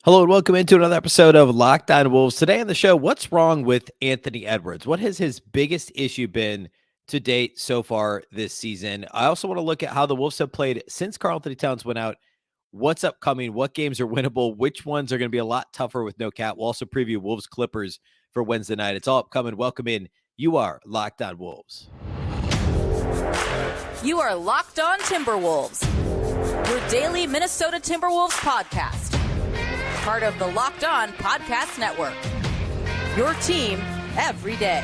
Hello and welcome into another episode of Locked On Wolves. Today on the show, what's wrong with Anthony Edwards? What has his biggest issue been to date so far this season? I also want to look at how the Wolves have played since Karl-Anthony Towns went out. What's upcoming? What games are winnable? Which ones are going to be a lot tougher with no Cat? We'll also preview Wolves-Clippers for Wednesday night. It's all upcoming. Welcome in. You are Locked On Wolves. You are Locked On Timberwolves, your daily Minnesota Timberwolves podcast. Part of the Locked On Podcast Network. Your team every day.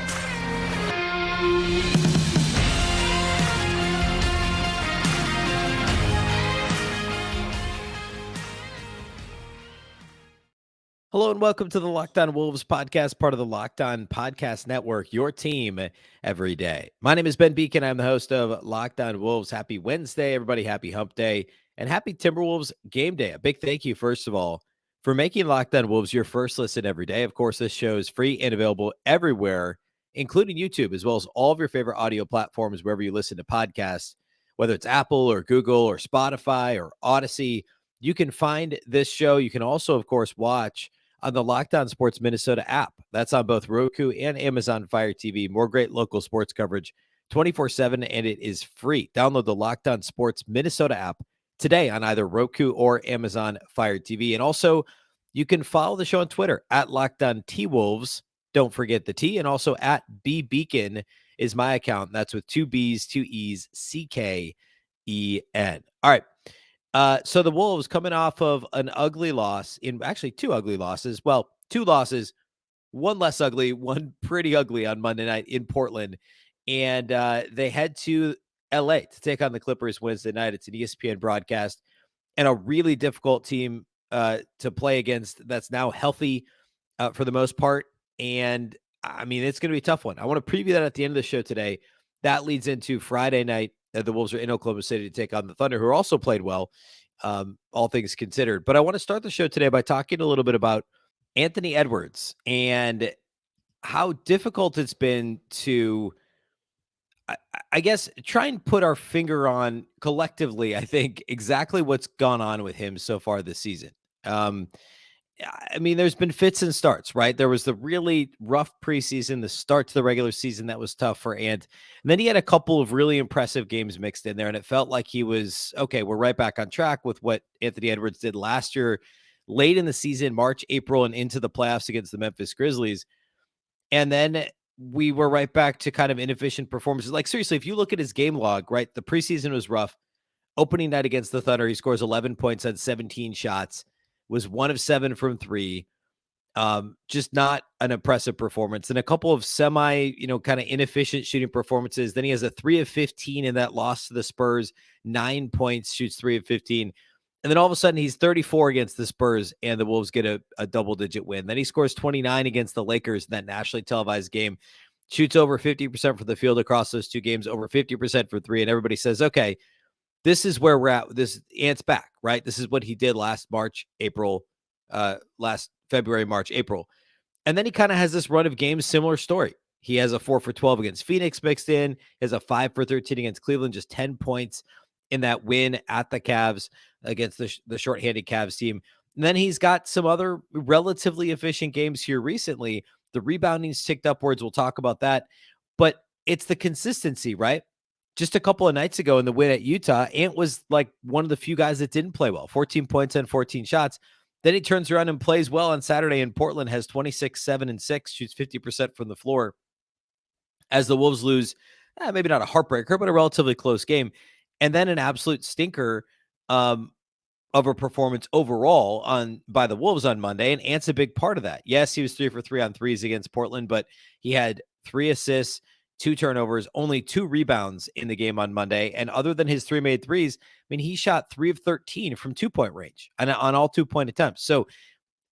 Hello and welcome to the Locked On Wolves podcast, part of the Locked On Podcast Network, your team every day. My name is Ben Beecken. I'm the host of Locked On Wolves. Happy Wednesday, everybody. Happy Hump Day and happy Timberwolves game day. A big thank you, first of all, for making Locked On Wolves your first listen every day. Of course, this show is free and available everywhere, including YouTube, as well as all of your favorite audio platforms, wherever you listen to podcasts, whether it's Apple or Google or Spotify or Odyssey. You can find this show. You can also, of course, watch on the Locked On Sports Minnesota app. That's on both Roku and Amazon Fire TV. More great local sports coverage 24/7, and it is free. Download the Locked On Sports Minnesota app today on either Roku or Amazon Fire TV. And also, you can follow the show on Twitter at Locked On T-Wolves. Don't forget the T. And also at Beecken is my account. That's with two B's, two E's, CKEN. All right. So the Wolves coming off of an ugly loss actually two ugly losses. Well, two losses, one less ugly, one pretty ugly on Monday night in Portland. And they head to LA to take on the Clippers Wednesday night. It's an ESPN broadcast and a really difficult team to play against that's now healthy for the most part. And I mean, it's going to be a tough one. I want to preview that at the end of the show today. That leads into Friday night. The Wolves are in Oklahoma City to take on the Thunder, who also played well, all things considered. But I want to start the show today by talking a little bit about Anthony Edwards and how difficult it's been to, I guess, try and put our finger on collectively, I think, exactly what's gone on with him so far this season. I mean, there's been fits and starts, right? There was the really rough preseason, the start to the regular season that was tough for Ant. And then he had a couple of really impressive games mixed in there, and it felt like he was, okay, we're right back on track with what Anthony Edwards did last year, late in the season, March, April, and into the playoffs against the Memphis Grizzlies. And then we were right back to kind of inefficient performances. Like, seriously, if you look at his game log, right, the preseason was rough. Opening night against the Thunder, he scores 11 points on 17 shots. Was 1 of 7 from 3. Just not an impressive performance. And a couple of semi, kind of inefficient shooting performances. Then he has a 3 of 15 in that loss to the Spurs, 9 points, shoots 3 of 15. And then all of a sudden he's 34 against the Spurs and the Wolves get a double-digit win. Then he scores 29 against the Lakers in that nationally televised game, shoots over 50% from the field across those two games, over 50% for 3. And everybody says, okay, this is where we're at. This Ant's back, right? This is what he did last February, March, April. And then he kind of has this run of games, similar story. He has a 4 for 12 against Phoenix mixed in. He has a 5 for 13 against Cleveland, just 10 points in that win at the Cavs against the shorthanded Cavs team. And then he's got some other relatively efficient games here recently. The rebounding's ticked upwards. We'll talk about that. But it's the consistency, right? Just a couple of nights ago in the win at Utah, Ant was like one of the few guys that didn't play well. 14 points and 14 shots. Then he turns around and plays well on Saturday in Portland, has 26, 7, and 6, shoots 50% from the floor. As the Wolves lose, maybe not a heartbreaker, but a relatively close game. And then an absolute stinker of a performance overall by the Wolves on Monday. And Ant's a big part of that. Yes, he was 3 for 3 on threes against Portland, but he had 3 assists, 2 turnovers, only 2 rebounds in the game on Monday. And other than his 3 made threes, I mean, he shot 3 of 13 from 2-point range and on all 2-point attempts. So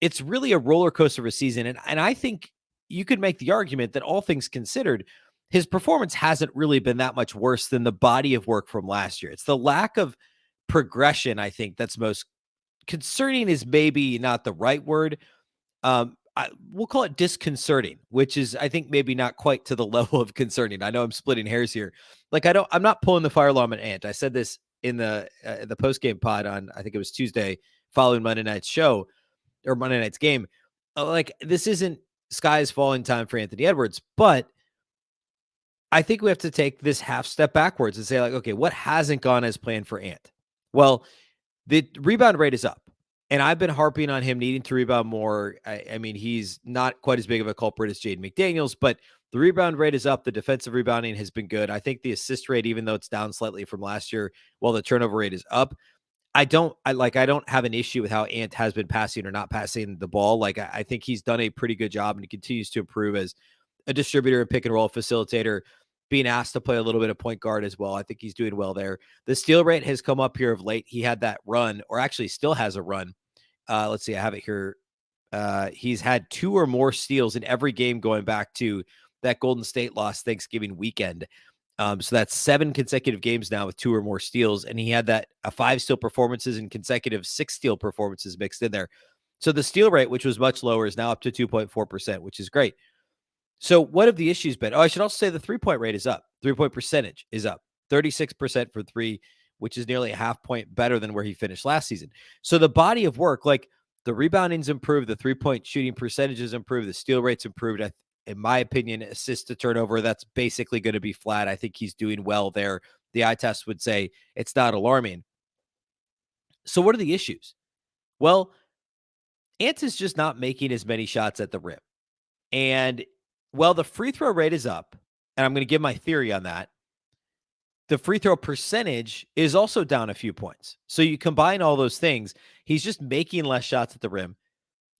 it's really a roller coaster of a season. And I think you could make the argument that all things considered, his performance hasn't really been that much worse than the body of work from last year. It's the lack of progression, I think, that's most concerning is maybe not the right word. We'll call it disconcerting, which is, I think, maybe not quite to the level of concerning. I know I'm splitting hairs here. Like, I'm not pulling the fire alarm at Ant. I said this in the post-game pod on, I think it was Tuesday following Monday night's show. or Monday night's game. Like, this isn't skies falling time for Anthony Edwards, but I think we have to take this half step backwards and say, like, okay, what hasn't gone as planned for Ant? Well, the rebound rate is up. And I've been harping on him needing to rebound more. I mean, he's not quite as big of a culprit as Jaden McDaniels, but the rebound rate is up. The defensive rebounding has been good. I think the assist rate, even though it's down slightly from last year, while the turnover rate is up, I don't have an issue with how Ant has been passing or not passing the ball. Like, I think he's done a pretty good job and he continues to improve as a distributor and pick and roll facilitator, being asked to play a little bit of point guard as well. I think he's doing well there. The steal rate has come up here of late. He had that run, or actually still has a run. Let's see, I have it here. He's had 2 or more steals in every game going back to that Golden State loss Thanksgiving weekend. So that's 7 consecutive games now with 2 or more steals. And he had that 5 steal performances and consecutive 6 steal performances mixed in there. So the steal rate, which was much lower, is now up to 2.4%, which is great. So what have the issues been? Oh, I should also say the 3-point rate is up. 3-point percentage is up. 36% for 3, which is nearly a half point better than where he finished last season. So the body of work, like the rebounding's improved, the 3-point shooting percentage is improved, the steal rate's improved. In my opinion, assist to turnover, that's basically going to be flat. I think he's doing well there. The eye test would say it's not alarming. So what are the issues? Well, Ant is just not making as many shots at the rim. And well, the free throw rate is up, and I'm going to give my theory on that. The free throw percentage is also down a few points. So you combine all those things, he's just making less shots at the rim.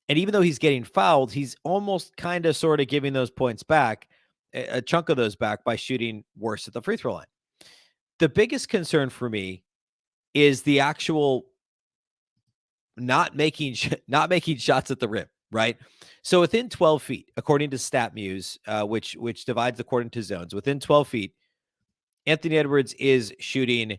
And even though he's getting fouled, he's almost kind of sort of giving those points back, a chunk of those back, by shooting worse at the free throw line. The biggest concern for me is the actual not making shots at the rim, right? So within 12 feet, according to StatMuse, which divides according to zones, within 12 feet, Anthony Edwards is shooting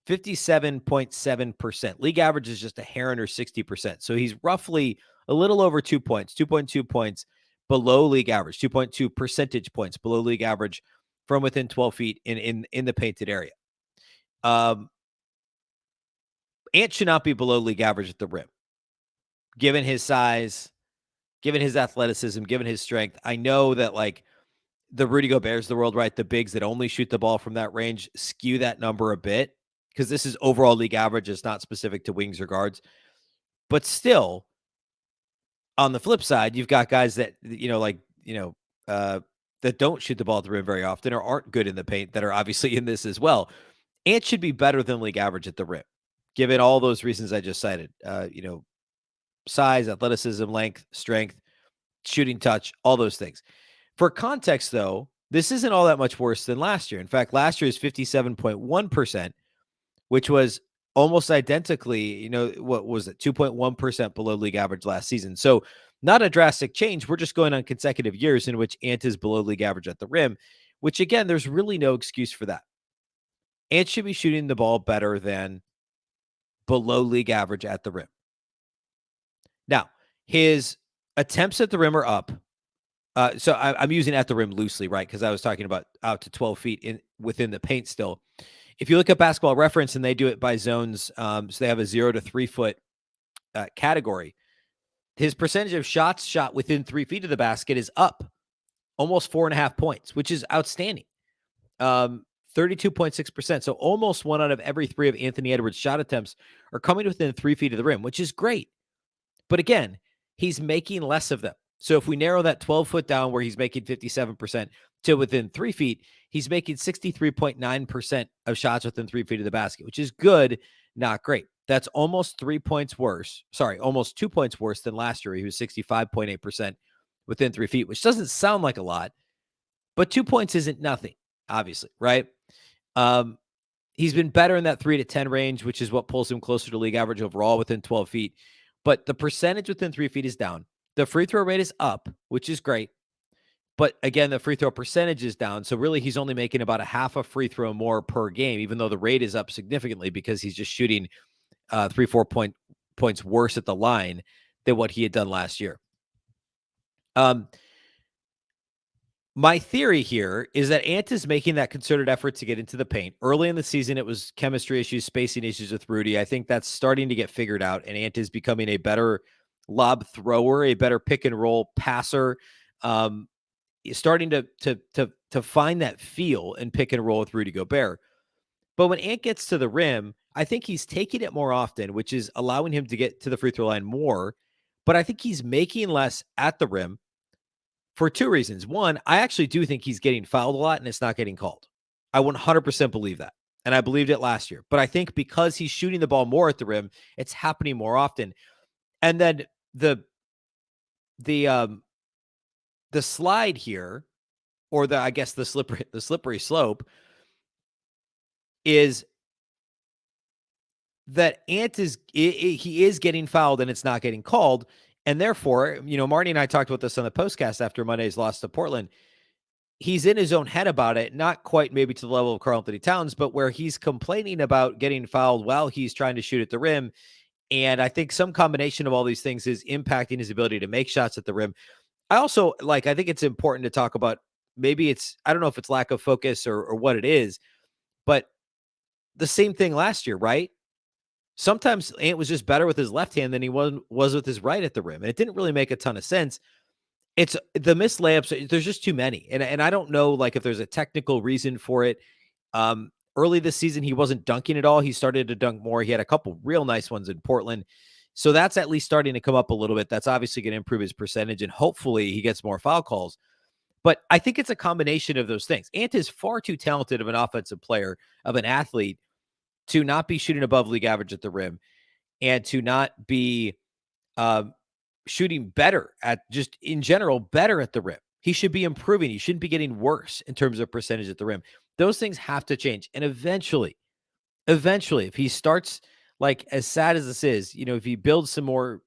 57.7%. League average is just a hair under 60%. So he's roughly a little over 2 points, 2.2 points below league average, 2.2 percentage points below league average from within 12 feet in the painted area. Ant should not be below league average at the rim, given his size, given his athleticism, given his strength. I know that, like, the Rudy Gobert's of the world, right? The bigs that only shoot the ball from that range skew that number a bit, because this is overall league average. It's not specific to wings or guards. But still, on the flip side, you've got guys that, that don't shoot the ball at the rim very often or aren't good in the paint that are obviously in this as well. Ant should be better than league average at the rim, given all those reasons I just cited. Size, athleticism, length, strength, shooting touch, all those things. For context, though, this isn't all that much worse than last year. In fact, last year is 57.1%, which was almost identically, what was it, 2.1% below league average last season. So not a drastic change. We're just going on consecutive years in which Ant is below league average at the rim, which, again, there's really no excuse for that. Ant should be shooting the ball better than below league average at the rim. Now, his attempts at the rim are up. So I'm using at the rim loosely, right? Because I was talking about out to 12 feet within the paint still. If you look at Basketball Reference, and they do it by zones, so they have a 0 to 3 foot category, his percentage of shots shot within 3 feet of the basket is up almost 4.5 points, which is outstanding. 32.6%. So almost 1 out of every 3 of Anthony Edwards' shot attempts are coming within 3 feet of the rim, which is great. But again, he's making less of them. So if we narrow that 12 foot down where he's making 57% to within 3 feet, he's making 63.9% of shots within 3 feet of the basket, which is good, not great. That's almost 3 points worse. Sorry, almost 2 points worse than last year. He was 65.8% within 3 feet, which doesn't sound like a lot, but 2 points isn't nothing, obviously, right? He's been better in that 3 to 10 range, which is what pulls him closer to league average overall within 12 feet. But the percentage within 3 feet is down. The free throw rate is up, which is great. But again, the free throw percentage is down. So really, he's only making about a half a free throw more per game, even though the rate is up significantly because he's just shooting 3-4 points worse at the line than what he had done last year. My theory here is that Ant is making that concerted effort to get into the paint. Early in the season, it was chemistry issues, spacing issues with Rudy. I think that's starting to get figured out, and Ant is becoming a better lob thrower, a better pick and roll passer. Starting to find that feel and pick and roll with Rudy Gobert. But when Ant gets to the rim, I think he's taking it more often, which is allowing him to get to the free throw line more. But I think he's making less at the rim for two reasons. One, I actually do think he's getting fouled a lot and it's not getting called. I 100% believe that. And I believed it last year. But I think because he's shooting the ball more at the rim, it's happening more often. And then the slide here, or I guess the slippery slope, is that Ant he is getting fouled and it's not getting called. And therefore, Marty and I talked about this on the postcast after Monday's loss to Portland. He's in his own head about it, not quite maybe to the level of Karl-Anthony Towns, but where he's complaining about getting fouled while he's trying to shoot at the rim. And I think some combination of all these things is impacting his ability to make shots at the rim. I also I think it's important to talk about, maybe I don't know if it's lack of focus or what it is, but the same thing last year, right? Sometimes Ant was just better with his left hand than he was with his right at the rim. And it didn't really make a ton of sense. It's the missed layups. There's just too many. And I don't know, if there's a technical reason for it. Early this season, he wasn't dunking at all. He started to dunk more. He had a couple real nice ones in Portland. So that's at least starting to come up a little bit. That's obviously going to improve his percentage, and hopefully he gets more foul calls. But I think it's a combination of those things. Ant is far too talented of an offensive player, of an athlete, to not be shooting above league average at the rim and to not be shooting better at, just in general, better at the rim. He should be improving. He shouldn't be getting worse in terms of percentage at the rim. Those things have to change. And eventually, if he starts, as sad as this is, if he builds some more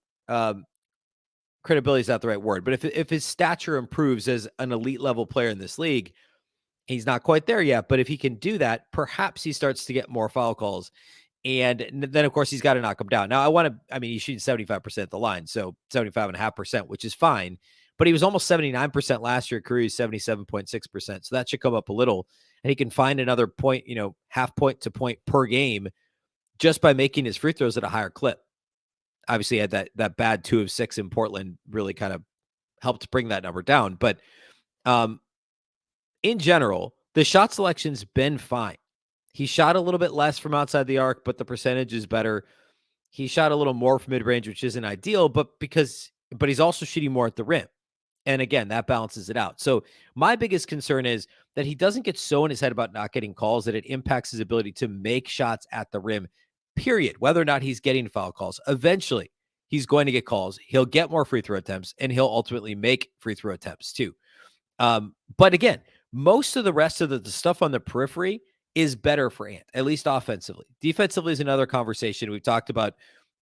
credibility is not the right word, but if his stature improves as an elite level player in this league, he's not quite there yet, but if he can do that, perhaps he starts to get more foul calls. And then, of course, he's got to knock him down. Now, he's shooting 75% at the line, so 75.5%, which is fine. But he was almost 79% last year. Career 77.6%. So that should come up a little. And he can find another point, half point to point per game just by making his free throws at a higher clip. Obviously, he had that bad 2 of 6 in Portland, really kind of helped bring that number down. But in general, the shot selection's been fine. He shot a little bit less from outside the arc, but the percentage is better. He shot a little more from mid-range, which isn't ideal, but he's also shooting more at the rim. And again, that balances it out. So my biggest concern is that he doesn't get so in his head about not getting calls that it impacts his ability to make shots at the rim, period. Whether or not he's getting foul calls, eventually he's going to get calls. He'll get more free throw attempts, and he'll ultimately make free throw attempts too. But again, most of the rest of the stuff on the periphery is better for Ant, at least offensively. Defensively is another conversation. We've talked about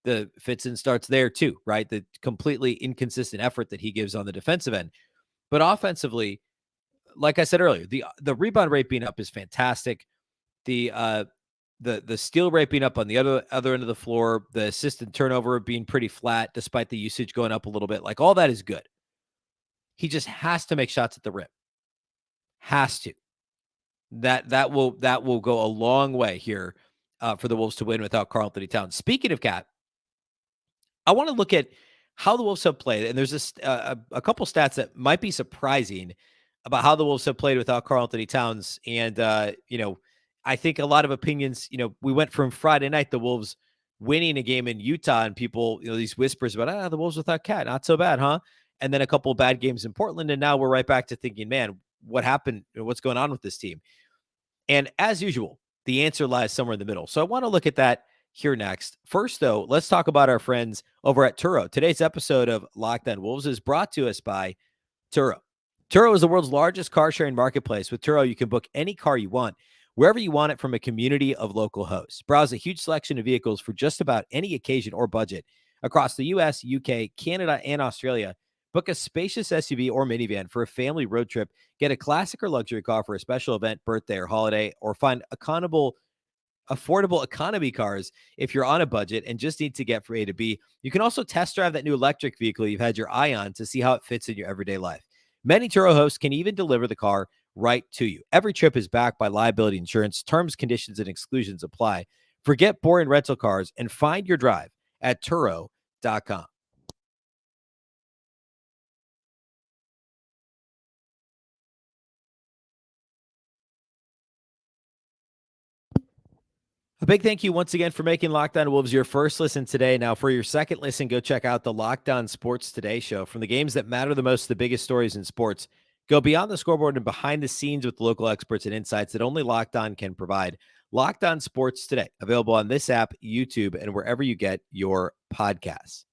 the fits and starts there too, right? The completely inconsistent effort that he gives on the defensive end. But offensively, like I said earlier, the rebound rate being up is fantastic. The steal rate being up on the other end of the floor, the assist and turnover being pretty flat despite the usage going up a little bit. All that is good. He just has to make shots at the rim. Has to. That will go a long way here for the Wolves to win without Karl-Anthony Towns. Speaking of Cat, I want to look at how the Wolves have played, and there's a couple stats that might be surprising about how the Wolves have played without Karl-Anthony Towns. And I think a lot of opinions. We went from Friday night, the Wolves winning a game in Utah, and people, these whispers about the Wolves without Cat, not so bad, huh? And then a couple of bad games in Portland, and now we're right back to thinking, man, what happened? What's going on with this team? And as usual, the answer lies somewhere in the middle. So I want to look at that here next. First, though, let's talk about our friends over at Turo. Today's episode of Locked On Wolves is brought to us by Turo. Turo is the world's largest car sharing marketplace. With Turo, you can book any car you want, wherever you want it, from a community of local hosts. Browse a huge selection of vehicles for just about any occasion or budget across the US, UK, Canada, and Australia. Book a spacious SUV or minivan for a family road trip. Get a classic or luxury car for a special event, birthday, or holiday, or find affordable economy cars if you're on a budget and just need to get from A to B. You can also test drive that new electric vehicle you've had your eye on to see how it fits in your everyday life. Many Turo hosts can even deliver the car right to you. Every trip is backed by liability insurance. Terms, conditions, and exclusions apply. Forget boring rental cars and find your drive at Turo.com. A big thank you once again for making Locked On Wolves your first listen today. Now, for your second listen, go check out the Locked On Sports Today show. From the games that matter the most, the biggest stories in sports, go beyond the scoreboard and behind the scenes with local experts and insights that only Locked On can provide. Locked On Sports Today, available on this app, YouTube, and wherever you get your podcasts.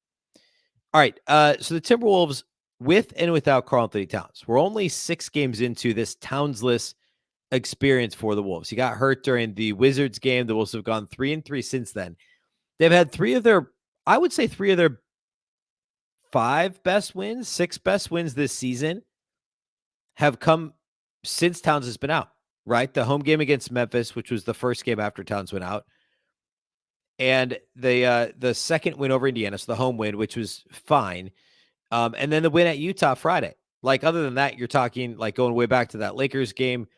All right, so the Timberwolves, with and without Karl-Anthony Towns, we're only 6 games into this Townsless experience for the Wolves. He got hurt during the Wizards game. The Wolves have gone 3-3 since then. They've had 3 of their 5 best wins, 6 best wins this season have come since Towns has been out, right? The home game against Memphis, which was the first game after Towns went out, and the second win over Indiana, so the home win, which was fine, and then the win at Utah Friday. Like, other than that, you're talking like going way back to that Lakers game.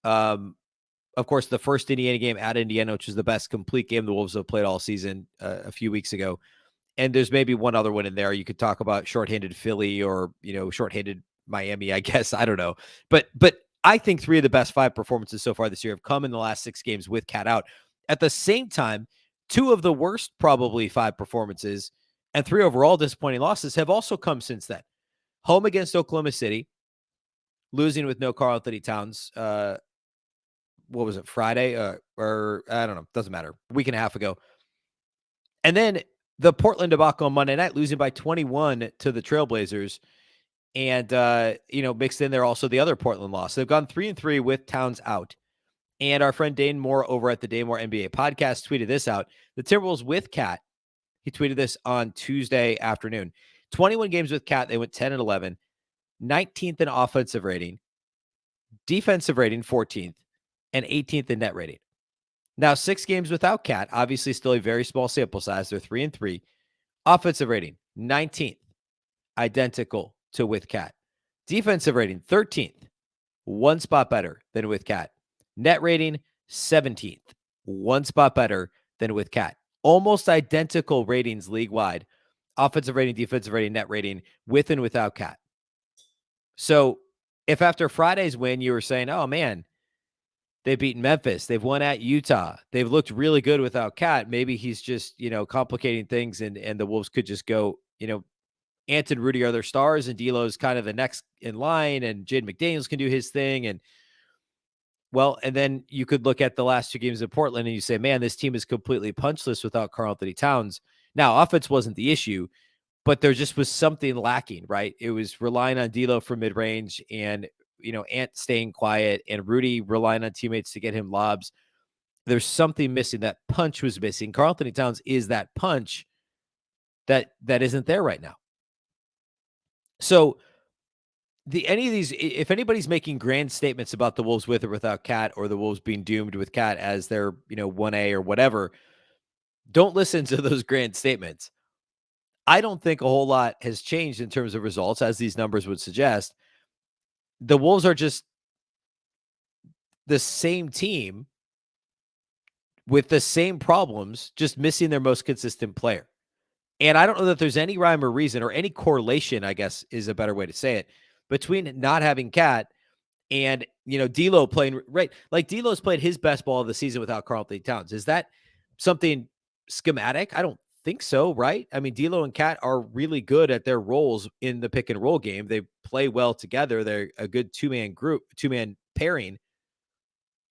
Of course, the first Indiana game at Indiana, which is the best complete game the Wolves have played all season a few weeks ago. And there's maybe one other one in there. You could talk about shorthanded Philly or, shorthanded Miami, I guess. I don't know. But I think 3 of the best 5 performances so far this year have come in the last 6 games with Cat out. At the same time, 2 of the worst probably 5 performances and 3 overall disappointing losses have also come since then. Home against Oklahoma City, losing with no Karl-Anthony Towns. What was it, Friday? Or I don't know. Doesn't matter. A week and a half ago. And then the Portland debacle on Monday night, losing by 21 to the Trailblazers. And, mixed in there also the other Portland loss. They've gone 3-3 with Towns out. And our friend Dane Moore over at the Dane Moore NBA podcast tweeted this out. The Timberwolves with Cat, he tweeted this on Tuesday afternoon. 21 games with Cat, they went 10-11, 19th in offensive rating, defensive rating 14th, and 18th in net rating. Now, 6 games without Cat, obviously still a very small sample size. They're 3-3. Offensive rating, 19th, identical to with Cat. Defensive rating, 13th, 1 spot better than with Cat. Net rating, 17th, 1 spot better than with Cat. Almost identical ratings league-wide. Offensive rating, defensive rating, net rating, with and without Cat. So, if after Friday's win, you were saying, oh, man, they've beaten Memphis, they've won at Utah, they've looked really good without Cat, maybe he's just, complicating things and the Wolves could just go, Ant and Rudy are their stars, and D'Lo's kind of the next in line, and Jaden McDaniels can do his thing. And then you could look at the last 2 games in Portland and you say, man, this team is completely punchless without Karl-Anthony Towns. Now, offense wasn't the issue, but there just was something lacking, right? It was relying on D'Lo for mid-range and, Ant staying quiet and Rudy relying on teammates to get him lobs. There's something missing. That punch was missing. Karl-Anthony Towns is that punch that isn't there right now. So any of these, if anybody's making grand statements about the Wolves with or without Cat, or the Wolves being doomed with Cat as their, 1A or whatever, don't listen to those grand statements. I don't think a whole lot has changed in terms of results, as these numbers would suggest. The Wolves are just the same team with the same problems, just missing their most consistent player. And I don't know that there's any rhyme or reason or any correlation, I guess is a better way to say it, between not having Cat and, D'Lo playing, right? Like, D'Lo's played his best ball of the season without Karl-Anthony Towns. Is that something schematic? I don't think so, right? I mean, D'Lo and Cat are really good at their roles in the pick and roll game. They play well together. They're a good 2-man pairing.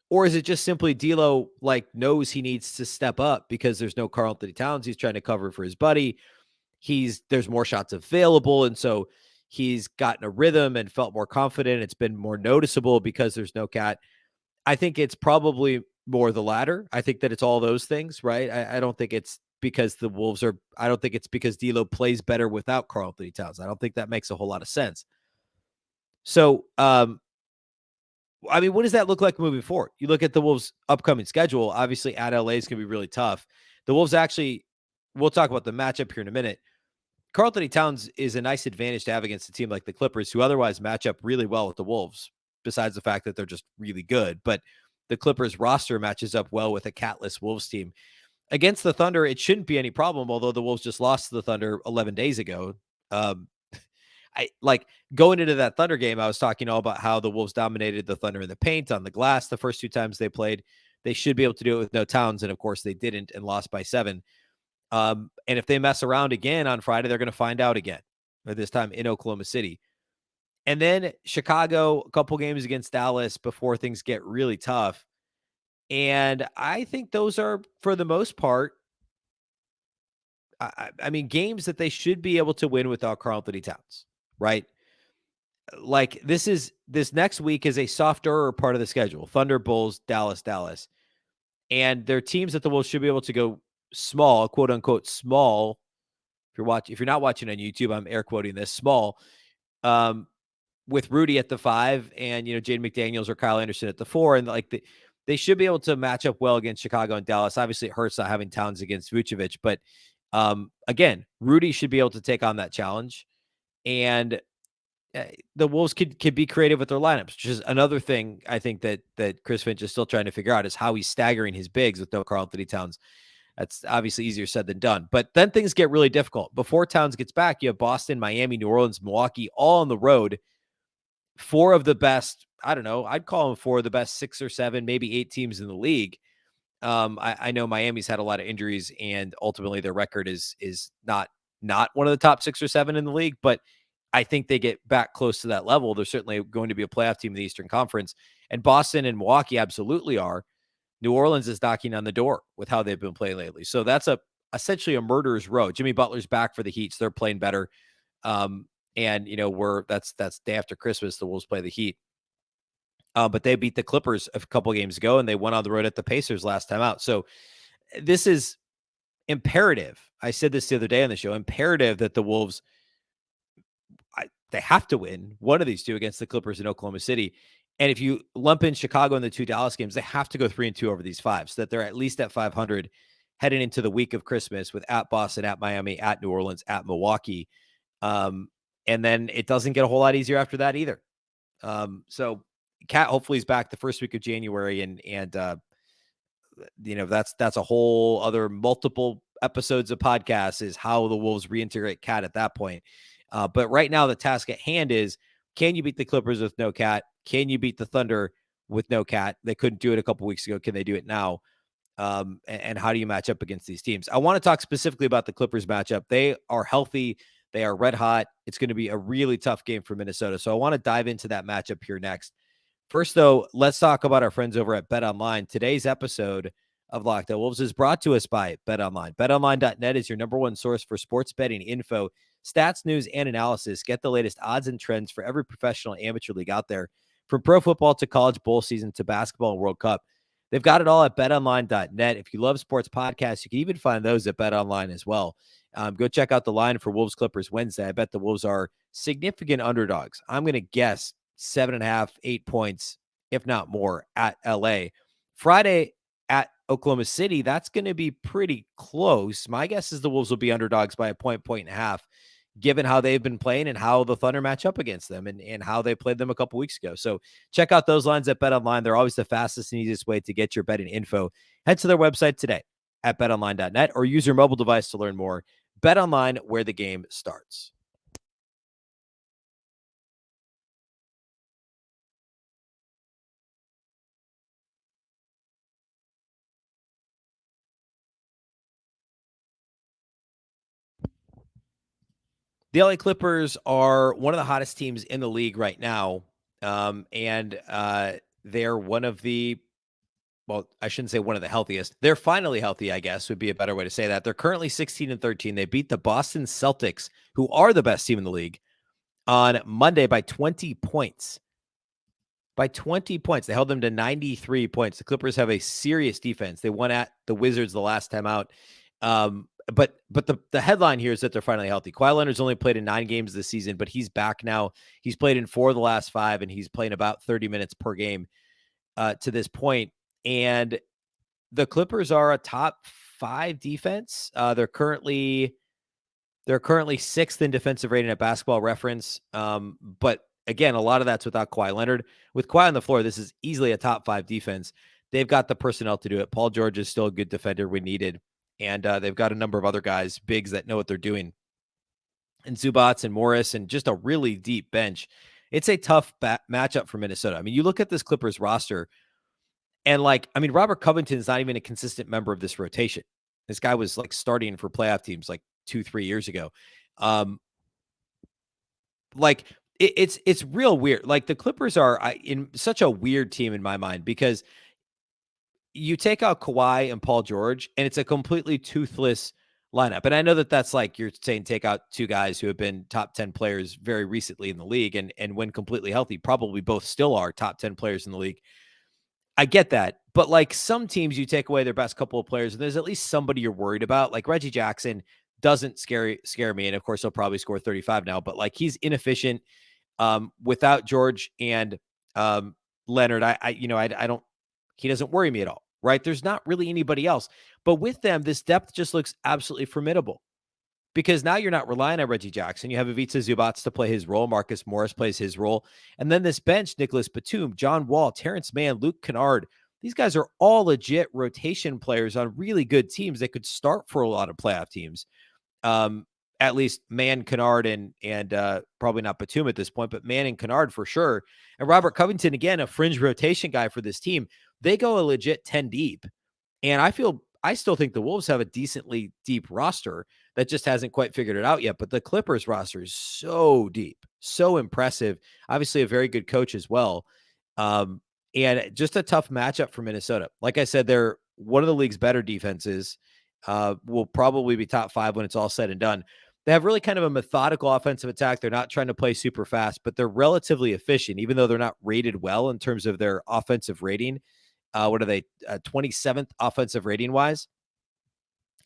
Or is it just simply D'Lo knows he needs to step up because there's no Karl-Anthony Towns? He's trying to cover for his buddy. There's more shots available, and so he's gotten a rhythm and felt more confident. It's been more noticeable because there's no Cat. I think it's probably more the latter. I think that it's all those things, right? I don't think it's because the Wolves are. I don't think it's because D'Lo plays better without Karl-Anthony Towns. I don't think that makes a whole lot of sense. So, I mean, what does that look like moving forward? You look at the Wolves' upcoming schedule. Obviously, at LA is going to be really tough. The Wolves actually, we'll talk about the matchup here in a minute. Karl-Anthony Towns is a nice advantage to have against a team like the Clippers, who otherwise match up really well with the Wolves, besides the fact that they're just really good. But the Clippers roster matches up well with a catless Wolves team. Against the Thunder, it shouldn't be any problem, although the Wolves just lost to the Thunder 11 days ago. Going into that Thunder game, I was talking all about how the Wolves dominated the Thunder in the paint, on the glass, the first 2 times they played. They should be able to do it with no Towns, and of course they didn't and lost by 7. And if they mess around again on Friday, they're going to find out again, or this time in Oklahoma City. And then Chicago, a couple games against Dallas before things get really tough. And I think those are, for the most part, I mean, games that they should be able to win without Karl-Anthony Towns, right? Like this next week is a softer part of the schedule. Thunder, Bulls, Dallas, Dallas. And they're teams that the Wolves should be able to go small, quote unquote, small. If you're not watching on YouTube, I'm air quoting this small. With Rudy at the 5 and, Jaden McDaniels or Kyle Anderson at the 4. And they should be able to match up well against Chicago and Dallas. Obviously, it hurts not having Towns against Vucevic, but again, Rudy should be able to take on that challenge. And the Wolves could be creative with their lineups, which is another thing I think that Chris Finch is still trying to figure out, is how he's staggering his bigs with no Karl-Anthony Towns. That's obviously easier said than done. But then things get really difficult. Before Towns gets back, you have Boston, Miami, New Orleans, Milwaukee, all on the road. 4 of the best, I don't know, I'd call them 4 of the best 6 or 7, maybe 8 teams in the league. I know Miami's had a lot of injuries, and ultimately their record is not one of the top 6 or 7 in the league, but I think they get back close to that level. They're certainly going to be a playoff team in the Eastern Conference, and Boston and Milwaukee absolutely are. New Orleans is knocking on the door with how they've been playing lately. So that's essentially a murderer's row. Jimmy Butler's back for the Heat, so they're playing better. And that's day after Christmas, the Wolves play the Heat. But they beat the Clippers a couple games ago, and they went on the road at the Pacers last time out. So this is imperative. I said this the other day on the show, imperative that the Wolves, they have to win one of these two against the Clippers in Oklahoma City. And if you lump in Chicago and the 2 Dallas games, they have to go 3-2 over these 5, so that they're at least at 500 heading into the week of Christmas, with at Boston, at Miami, at New Orleans, at Milwaukee. And then it doesn't get a whole lot easier after that either. So Cat hopefully is back the first week of January, and that's a whole other multiple episodes of podcasts, is how the Wolves reintegrate Cat at that point. But right now the task at hand is, can you beat the Clippers with no Cat? Can you beat the Thunder with no Cat? They couldn't do it a couple weeks ago. Can they do it now? And how do you match up against these teams? I want to talk specifically about the Clippers matchup. They are healthy. They are red hot. It's going to be a really tough game for Minnesota. So I want to dive into that matchup here next. First, though, let's talk about our friends over at BetOnline. Today's episode of Locked On Wolves is brought to us by BetOnline. BetOnline.net is your number one source for sports betting info, stats, news, and analysis. Get the latest odds and trends for every professional amateur league out there, from pro football to college bowl season to basketball and World Cup. They've got it all at betonline.net. If you love sports podcasts, you can even find those at BetOnline as well. Go check out the line for Wolves-Clippers Wednesday. I bet the Wolves are significant underdogs. I'm going to guess 7.5, 8 points, if not more, at LA. Friday at Oklahoma City, that's going to be pretty close. My guess is the Wolves will be underdogs by a point and a half, given how they've been playing and how the Thunder match up against them, and how they played them a couple weeks ago. So check out those lines at BetOnline. They're always the fastest and easiest way to get your betting info. Head to their website today at betonline.net, or use your mobile device to learn more. BetOnline, where the game starts. The LA Clippers are one of the hottest teams in the league right now. And they're one of the, well, I shouldn't say one of the healthiest. They're finally healthy, I guess, would be a better way to say that. They're currently 16-13. They beat the Boston Celtics, who are the best team in the league, on Monday by 20 points. By 20 points. They held them to 93 points. The Clippers have a serious defense. They won at the Wizards the last time out. But the headline here is that they're finally healthy. Kawhi Leonard's only played in 9 games this season, but he's back now. He's played in 4 of the last 5, and he's playing about 30 minutes per game to this point. And the Clippers are a top 5 defense. They're currently 6th in defensive rating at Basketball Reference. But again, a lot of that's without Kawhi Leonard. With Kawhi on the floor, this is easily a top 5 defense. They've got the personnel to do it. Paul George is still a good defender when needed. And they've got a number of other guys, bigs, that know what they're doing. And Zubats and Morris, and just a really deep bench. It's a tough matchup for Minnesota. I mean, you look at this Clippers roster, And like, I mean, Robert Covington's not even a consistent member of this rotation. This guy was like starting for playoff teams like 2-3 years ago. Um, like it's real weird. Like the Clippers are in such a weird team in my mind because you take out Kawhi and Paul George, and it's a completely toothless lineup. And I know that that's like you're saying take out two guys who have been top 10 players very recently in the league, and when completely healthy, probably both still are top 10 players in the league. I get that. But like some teams, you take away their best couple of players, and there's at least somebody you're worried about. Like Reggie Jackson doesn't scare me. And of course, he'll probably score 35 now, but like he's inefficient. Without George and Leonard, I don't, he doesn't worry me at all, right? There's not really anybody else. But with them, this depth just looks absolutely formidable because now you're not relying on Reggie Jackson. You have Ivica Zubac to play his role. Marcus Morris plays his role. And then this bench, Nicholas Batum, John Wall, Terrence Mann, Luke Kennard, these guys are all legit rotation players on really good teams that could start for a lot of playoff teams. At least Mann, Kennard, and probably not Batum at this point, but Mann and Kennard for sure. And Robert Covington, again, a fringe rotation guy for this team. They go a legit 10 deep. And I still think the Wolves have a decently deep roster that just hasn't quite figured it out yet. But the Clippers roster is so deep, so impressive. Obviously, a very good coach as well. And just a tough matchup for Minnesota. Like I said, they're one of the league's better defenses. Will probably be top 5 when it's all said and done. They have really kind of a methodical offensive attack. They're not trying to play super fast, but they're relatively efficient, even though they're not rated well in terms of their offensive rating. What are they? 27th offensive rating wise.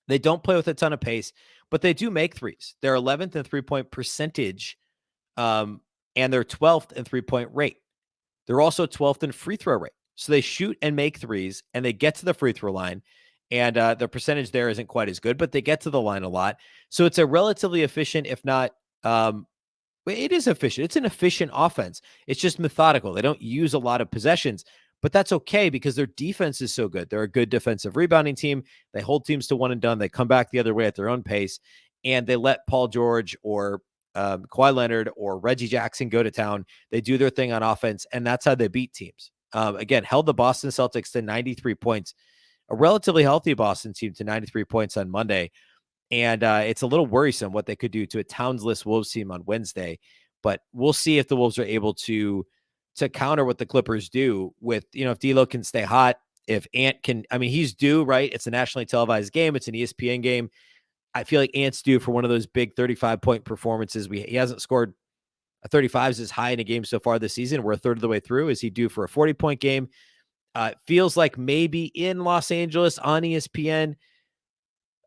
They don't play with a ton of pace, but they do make threes. They're 11th in 3-point percentage, and they're 12th in 3-point rate. They're also 12th in free throw rate. So they shoot and make threes, and they get to the free throw line. And the percentage there isn't quite as good, but they get to the line a lot. So it's a relatively efficient, if not, it is efficient. It's an efficient offense. It's just methodical. They don't use a lot of possessions, but that's okay because their defense is so good. They're a good defensive rebounding team. They hold teams to one and done. They come back the other way at their own pace, and they let Paul George or Kawhi Leonard or Reggie Jackson go to town. They do their thing on offense, and that's how they beat teams. Again, held the Boston Celtics to 93 points, a relatively healthy Boston team to 93 points on Monday. And it's a little worrisome what they could do to a Townsless Wolves team on Wednesday. But we'll see if the Wolves are able to counter what the Clippers do with, if D'Lo can stay hot, if Ant can, I mean, he's due, right? It's a nationally televised game. It's an ESPN game. I feel like Ant's due for one of those big 35-point performances. He hasn't scored a 35s as high in a game so far this season. We're a third of the way through. Is he due for a 40-point game? It feels like maybe in Los Angeles on ESPN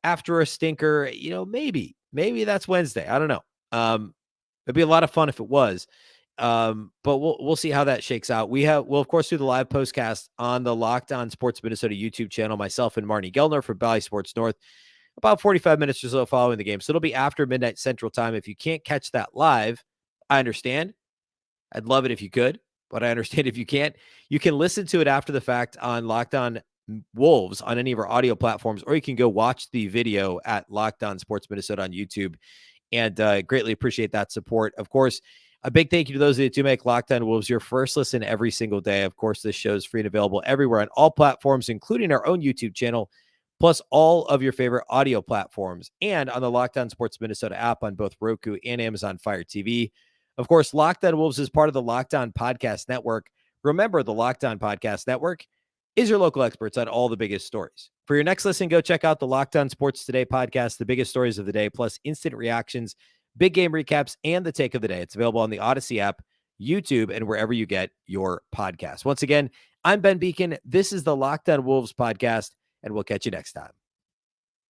after a stinker, maybe that's Wednesday. I don't know. It'd be a lot of fun if it was. But we'll see how that shakes out. We'll of course do the live postcast on the Locked On Sports Minnesota YouTube channel, myself and Marnie Gelner from Bally Sports North, about 45 minutes or so following the game. So it'll be after midnight Central Time. If you can't catch that live, I understand. I'd love it if you could, but I understand if you can't. You can listen to it after the fact on Locked On Wolves on any of our audio platforms, or you can go watch the video at Locked On Sports Minnesota on YouTube. And greatly appreciate that support. Of course, a big thank you to those that do make Locked On Wolves your first listen every single day. Of course, this show is free and available everywhere on all platforms, including our own YouTube channel, plus all of your favorite audio platforms, and on the Locked On Sports Minnesota app on both Roku and Amazon Fire TV. Of course, Locked On Wolves is part of the Locked On Podcast Network. Remember, the Locked On Podcast Network is your local experts on all the biggest stories. For your next listen, go check out the Locked On Sports Today podcast, the biggest stories of the day, plus instant reactions, big game recaps, and the take of the day. It's available on the Odyssey app, YouTube, and wherever you get your podcasts. Once again, I'm Ben Beecken. This is the Locked On Wolves podcast, and we'll catch you next time.